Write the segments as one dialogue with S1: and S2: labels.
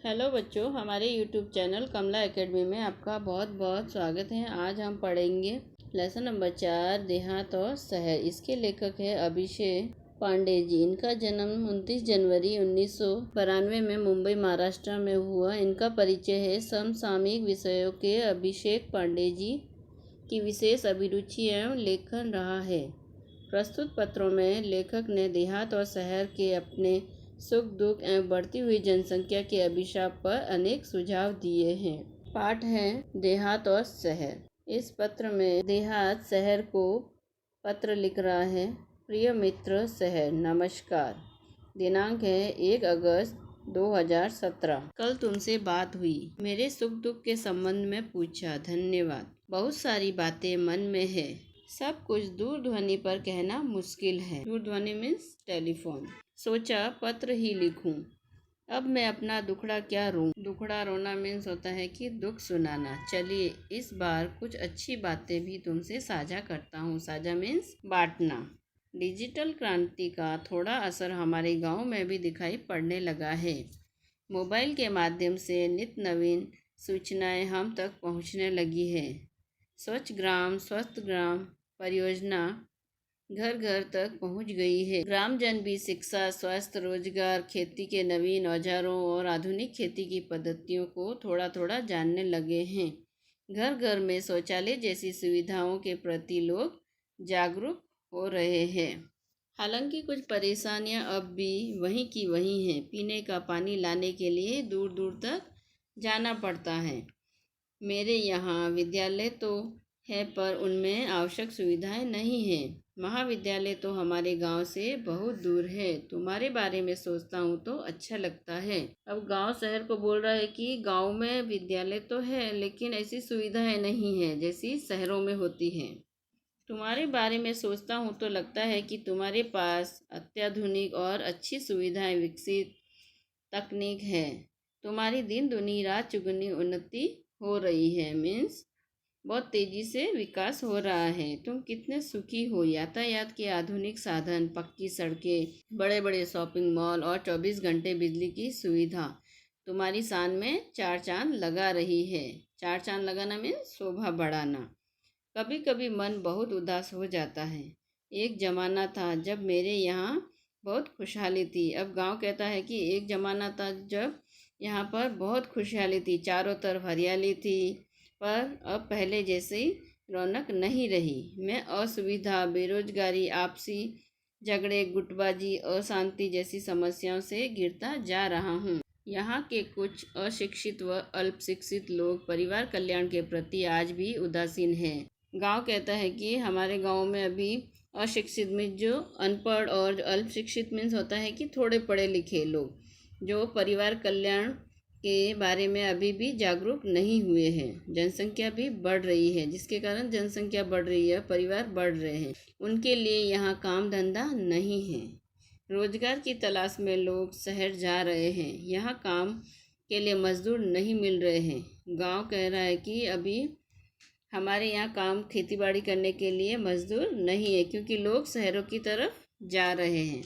S1: Hello बच्चों, हमारे YouTube channel कमला academy में आपका बहुत बहुत स्वागत है। आज हम पढ़ेंगे लेसन नंबर 4 देहात और शहर। इसके लेखक है अभिषेक पांडे जी। इनका जन्म 29 जनवरी 1992 में मुंबई महाराष्ट्र में हुआ। इनका परिचय है। समसामयिक विषयों के अभिषेक पांडे जी की विशेष अभिरुचि एवं लेखन रहा है। प्रस्तुत पत्रों में लेखक ने देहात और शहर के अपने सुख दुख एवं बढ़ती हुई जनसंख्या के अभिशाप पर अनेक सुझाव दिए हैं। पाठ है देहात और शहर। इस पत्र में देहात शहर को पत्र लिख रहा है। प्रिय मित्र शहर, नमस्कार। दिनांक है 1 अगस्त 2017। कल तुमसे बात हुई, मेरे सुख दुख के संबंध में पूछा। धन्यवाद। बहुत सारी बातें मन में है, सब कुछ दूरध्वनि पर कहना मुश्किल है। दूरध्वनि मीन्स टेलीफोन। सोचा पत्र ही लिखूं। अब मैं अपना दुखड़ा क्या रो। दुखड़ा रोना मीन्स होता है कि दुख सुनाना। चलिए इस बार कुछ अच्छी बातें भी तुमसे साझा करता हूँ। साझा मीन्स बांटना। डिजिटल क्रांति का थोड़ा असर हमारे गांव में भी दिखाई पड़ने लगा है। मोबाइल के माध्यम से नित नवीन सूचनाएं हम तक पहुंचने लगी है। स्वच्छ ग्राम स्वस्थ ग्राम परियोजना घर घर तक पहुंच गई है। ग्रामजन भी शिक्षा, स्वास्थ्य, रोजगार, खेती के नवीन औजारों और आधुनिक खेती की पद्धतियों को थोड़ा थोड़ा जानने लगे हैं। घर घर में शौचालय जैसी सुविधाओं के प्रति लोग जागरूक हो रहे हैं। हालांकि कुछ परेशानियां अब भी वहीं की वहीं हैं। पीने का पानी लाने के लिए दूर दूर तक जाना पड़ता है। मेरे यहाँ विद्यालय तो है पर उनमें आवश्यक सुविधाएं नहीं हैं। महाविद्यालय तो हमारे गांव से बहुत दूर है। तुम्हारे बारे में सोचता हूँ तो अच्छा लगता है। अब गांव शहर को बोल रहा है कि गांव में विद्यालय तो है लेकिन ऐसी सुविधाएं नहीं है जैसी शहरों में होती हैं। तुम्हारे बारे में सोचता हूँ तो लगता है कि तुम्हारे पास अत्याधुनिक और अच्छी सुविधाएं विकसित तकनीक है। तुम्हारी दिन दुनी रात चुगनी उन्नति हो रही है। मीन्स बहुत तेजी से विकास हो रहा है। तुम कितने सुखी हो। यातायात के आधुनिक साधन, पक्की सड़कें, बड़े बड़े शॉपिंग मॉल और 24 घंटे बिजली की सुविधा तुम्हारी शान में चार चांद लगा रही है। चार चांद लगाना मीन्स शोभा बढ़ाना। कभी कभी मन बहुत उदास हो जाता है। एक जमाना था जब मेरे यहाँ बहुत खुशहाली थी। अब गांव कहता है कि एक जमाना था जब यहाँ पर बहुत खुशहाली थी, चारों तरफ हरियाली थी, पर अब पहले जैसी रौनक नहीं रही। मैं असुविधा, बेरोजगारी, आपसी झगड़े, गुटबाजी, अशांति जैसी समस्याओं से घिरता जा रहा हूँ। यहाँ के कुछ अशिक्षित व अल्पशिक्षित लोग परिवार कल्याण के प्रति आज भी उदासीन हैं। गांव कहता है कि हमारे गांव में अभी अशिक्षित मीन्स जो अनपढ़ और अल्पशिक्षित मीन्स होता है कि थोड़े पढ़े लिखे लोग जो परिवार कल्याण के बारे में अभी भी जागरूक नहीं हुए हैं। जनसंख्या भी बढ़ रही है, जिसके कारण जनसंख्या बढ़ रही है, परिवार बढ़ रहे हैं। उनके लिए यहाँ काम धंधा नहीं है। रोजगार की तलाश में लोग शहर जा रहे हैं। यहाँ काम के लिए मजदूर नहीं मिल रहे हैं। गांव कह रहा है कि अभी हमारे यहाँ काम खेतीबाड़ी करने के लिए मजदूर नहीं है क्योंकि लोग शहरों की तरफ जा रहे हैं।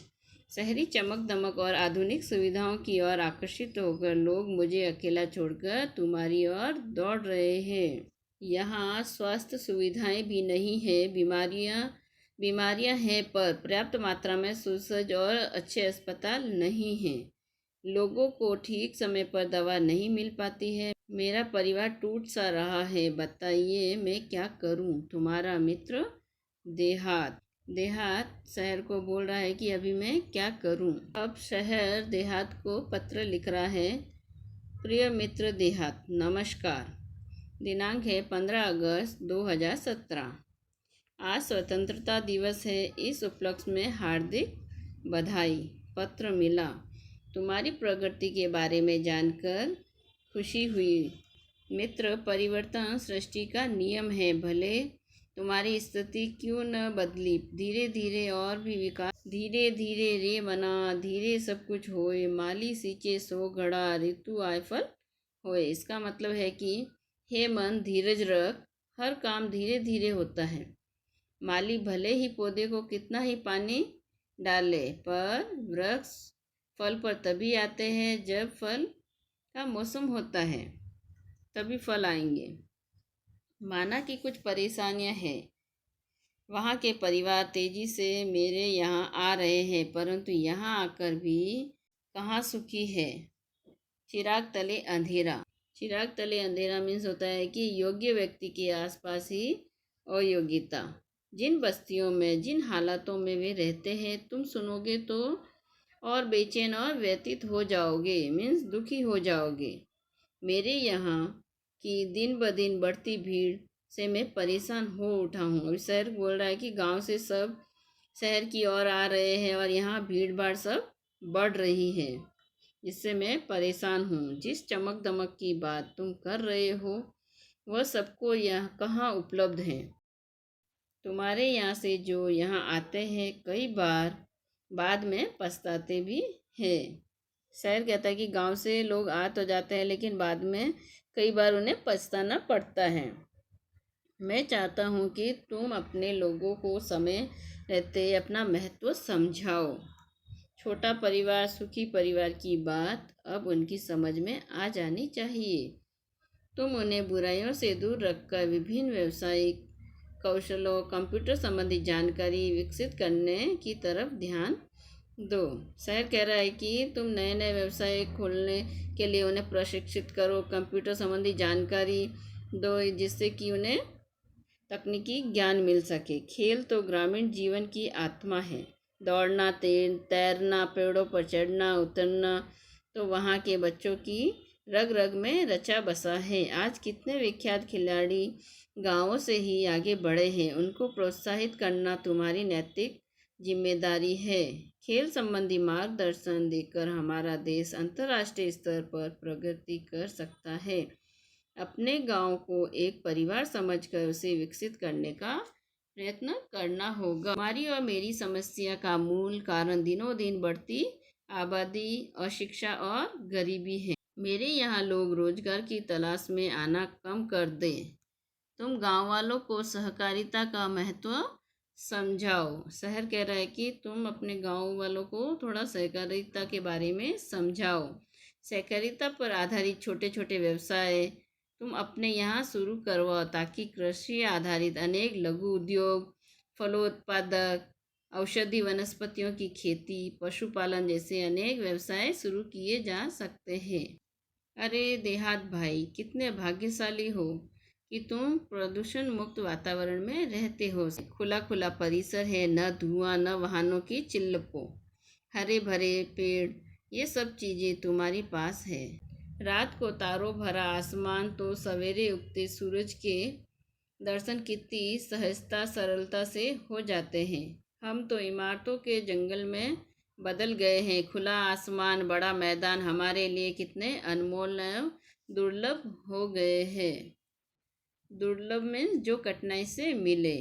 S1: शहरी चमक दमक और आधुनिक सुविधाओं की ओर आकर्षित होकर लोग मुझे अकेला छोड़कर तुम्हारी ओर दौड़ रहे हैं। यहाँ स्वास्थ्य सुविधाएं भी नहीं है। बीमारियां हैं पर पर्याप्त मात्रा में सुसज्ज और अच्छे अस्पताल नहीं हैं। लोगों को ठीक समय पर दवा नहीं मिल पाती है। मेरा परिवार टूट सा रहा है। बताइए मैं क्या करूं। तुम्हारा मित्र देहात। देहात शहर को बोल रहा है कि अभी मैं क्या करूं। अब शहर देहात को पत्र लिख रहा है। प्रिय मित्र देहात, नमस्कार। दिनांक है 15 अगस्त 2017। आज स्वतंत्रता दिवस है। इस उपलक्ष्य में हार्दिक बधाई। पत्र मिला। तुम्हारी प्रगति के बारे में जानकर खुशी हुई। मित्र, परिवर्तन सृष्टि का नियम है। भले तुम्हारी स्थिति क्यों न बदली, धीरे धीरे और भी विकास। धीरे धीरे रे मना, धीरे सब कुछ होए। माली सींचे सो घड़ा, ऋतु आए फल होए। इसका मतलब है कि हे मन, धीरज रख, हर काम धीरे धीरे होता है। माली भले ही पौधे को कितना ही पानी डाले, पर वृक्ष फल पर तभी आते हैं जब फल का मौसम होता है तभी फल आएंगे। माना कि कुछ परेशानियां हैं, वहाँ के परिवार तेजी से मेरे यहाँ आ रहे हैं, परंतु यहाँ आकर भी कहाँ सुखी है। चिराग तले अंधेरा। चिराग तले अंधेरा मीन्स होता है कि योग्य व्यक्ति के आसपास ही अयोग्यता। जिन बस्तियों में, जिन हालातों में वे रहते हैं, तुम सुनोगे तो और बेचैन और व्यतीत हो जाओगे, मीन्स दुखी हो जाओगे। मेरे यहाँ की दिन ब दिन बढ़ती भीड़ से मैं परेशान हो उठा हूँ। अभी शहर बोल रहा है कि गांव से सब शहर की ओर आ रहे हैं और यहाँ भीड़ भाड़ सब बढ़ रही है, जिससे मैं परेशान हूँ। जिस चमक दमक की बात तुम कर रहे हो वह सबको यहाँ कहाँ उपलब्ध है। तुम्हारे यहाँ से जो यहाँ आते हैं कई बार बाद में पछताते भी हैं। शहर कहता है कि गांव से लोग आ तो जाते हैं लेकिन बाद में कई बार उन्हें पछताना पड़ता है। मैं चाहता हूँ कि तुम अपने लोगों को समय रहते अपना महत्व समझाओ। छोटा परिवार, सुखी परिवार की बात अब उनकी समझ में आ जानी चाहिए। तुम उन्हें बुराइयों से दूर रखकर विभिन्न व्यावसायिक कौशलों, कंप्यूटर संबंधी जानकारी विकसित करने की तरफ ध्यान दो। शहर कह रहा है कि तुम नए नए व्यवसाय खोलने के लिए उन्हें प्रशिक्षित करो, कंप्यूटर संबंधी जानकारी दो, जिससे कि उन्हें तकनीकी ज्ञान मिल सके। खेल तो ग्रामीण जीवन की आत्मा है। दौड़ना, तैरना, पेड़ों पर चढ़ना उतरना तो वहाँ के बच्चों की रग रग में रचा बसा है। आज कितने विख्यात खिलाड़ी गांवों से ही आगे बढ़े हैं। उनको प्रोत्साहित करना तुम्हारी नैतिक जिम्मेदारी है। खेल संबंधी मार्गदर्शन देकर हमारा देश अंतर्राष्ट्रीय स्तर पर प्रगति कर सकता है। अपने गांव को एक परिवार समझकर उसे विकसित करने का प्रयत्न करना होगा। हमारी और मेरी समस्या का मूल कारण दिनों दिन बढ़ती आबादी, अशिक्षा और गरीबी है। मेरे यहाँ लोग रोजगार की तलाश में आना कम कर दें। तुम गांव वालों को सहकारिता का महत्व समझाओ। शहर कह रहा है कि तुम अपने गांव वालों को थोड़ा सहकारिता के बारे में समझाओ। सहकारिता पर आधारित छोटे छोटे व्यवसाय तुम अपने यहाँ शुरू करवाओ, ताकि कृषि आधारित अनेक लघु उद्योग, फलोत्पादक, औषधि वनस्पतियों की खेती, पशुपालन जैसे अनेक व्यवसाय शुरू किए जा सकते हैं। अरे देहात भाई, कितने भाग्यशाली हो कि तुम प्रदूषण मुक्त वातावरण में रहते हो। खुला खुला परिसर है, न धुआं, न वाहनों की चिल्लपों, हरे भरे पेड़, ये सब चीज़ें तुम्हारे पास है। रात को तारों भरा आसमान तो सवेरे उगते सूरज के दर्शन कितनी सहजता सरलता से हो जाते हैं। हम तो इमारतों के जंगल में बदल गए हैं। खुला आसमान, बड़ा मैदान हमारे लिए कितने अनमोल दुर्लभ हो गए हैं। दुर्लभ में जो कठिनाई से मिले,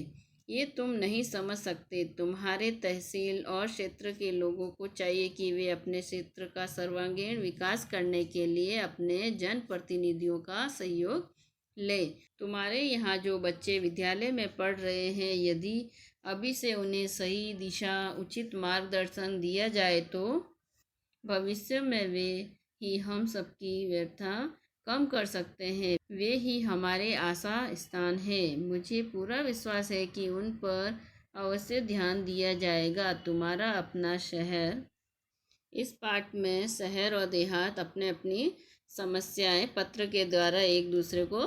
S1: ये तुम नहीं समझ सकते। तुम्हारे तहसील और क्षेत्र के लोगों को चाहिए कि वे अपने क्षेत्र का सर्वांगीण विकास करने के लिए अपने जनप्रतिनिधियों का सहयोग ले। तुम्हारे यहाँ जो बच्चे विद्यालय में पढ़ रहे हैं, यदि अभी से उन्हें सही दिशा, उचित मार्गदर्शन दिया जाए तो भविष्य में वे ही हम सबकी व्यथा कम कर सकते हैं। वे ही हमारे आशा स्थान हैं। मुझे पूरा विश्वास है कि उन पर अवश्य ध्यान दिया जाएगा। तुम्हारा अपना शहर। इस पाठ में शहर और देहात अपने अपनी समस्याएं पत्र के द्वारा एक दूसरे को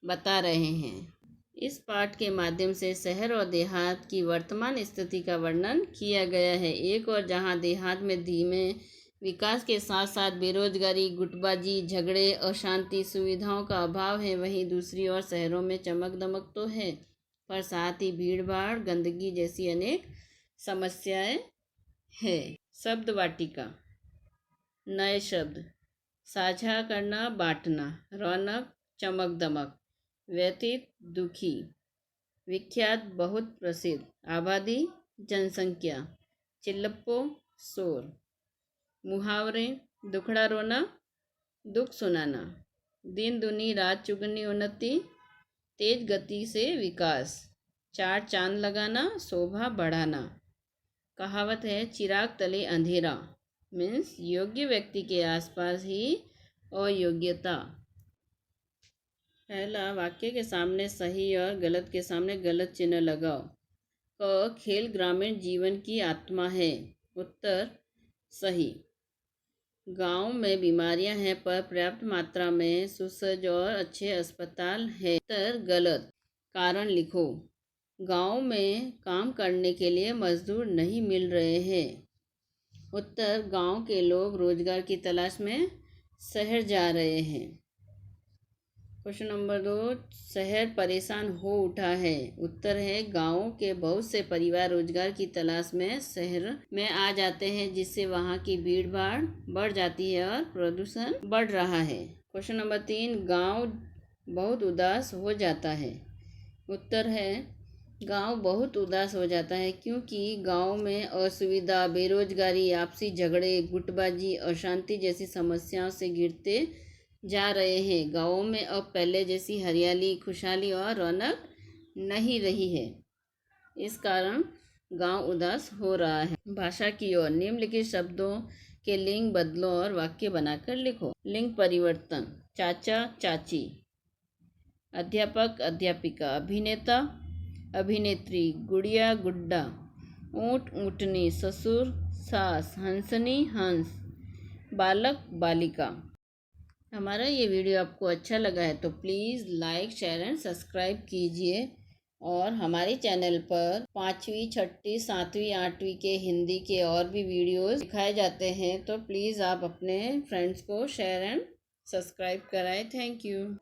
S1: बता रहे हैं। इस पाठ के माध्यम से शहर और देहात की वर्तमान स्थिति का वर्णन किया गया है। एक और जहां देहात में धीमे विकास के साथ साथ बेरोजगारी, गुटबाजी, झगड़े, अशांति, सुविधाओं का अभाव है, वहीं दूसरी ओर शहरों में चमक दमक तो है, पर साथ ही भीड़ भाड़, गंदगी जैसी अनेक समस्याएं हैं। शब्द वाटिका। नए शब्द: साझा करना, बांटना। रौनक, चमक दमक। व्यतीत, दुखी। विख्यात, बहुत प्रसिद्ध। आबादी, जनसंख्या। चिल्लप्पो, शोर। मुहावरे: दुखड़ा रोना, दुख सुनाना। दिन दुनी रात चुगनी उन्नति, तेज गति से विकास। चार चांद लगाना, शोभा बढ़ाना। कहावत है चिराग तले अंधेरा, मीन्स योग्य व्यक्ति के आसपास ही अयोग्यता। पहला, वाक्य के सामने सही और गलत के सामने गलत चिन्ह लगाओ। क, खेल ग्रामीण जीवन की आत्मा है। उत्तर सही। गांव में बीमारियां हैं पर पर्याप्त मात्रा में सुसज्ज और अच्छे अस्पताल है। उत्तर गलत। कारण लिखो। गांव में काम करने के लिए मजदूर नहीं मिल रहे हैं। उत्तर, गांव के लोग रोजगार की तलाश में शहर जा रहे हैं। क्वेश्चन नंबर 2, शहर परेशान हो उठा है। उत्तर है, गांव के बहुत से परिवार रोजगार की तलाश में शहर में आ जाते हैं, जिससे वहां की भीड़ भाड़ बढ़ जाती है और प्रदूषण बढ़ रहा है। क्वेश्चन नंबर 3, गांव बहुत उदास हो जाता है। उत्तर है, गांव बहुत उदास हो जाता है क्योंकि गांव में असुविधा, बेरोजगारी, आपसी झगड़े, गुटबाजी, अशांति जैसी समस्याओं से घिरते जा रहे हैं। गांवों में अब पहले जैसी हरियाली, खुशहाली और रौनक नहीं रही है। इस कारण गांव उदास हो रहा है। भाषा की ओर, निम्नलिखित शब्दों के लिंग बदलो और वाक्य बनाकर लिखो। लिंग परिवर्तन। चाचा चाची, अध्यापक अध्यापिका, अभिनेता अभिनेत्री, गुड़िया गुड्डा, ऊँट ऊँटनी, ससुर सास, हंसनी हंस, बालक बालिका। हमारा ये वीडियो आपको अच्छा लगा है तो please like, share and subscribe कीजिए। और हमारे चैनल पर 5वीं, 6वीं, 7वीं, 8वीं के हिंदी के और भी वीडियोस दिखाए जाते हैं, तो प्लीज़ आप अपने फ्रेंड्स को शेयर एंड सब्सक्राइब कराएं। Thank you.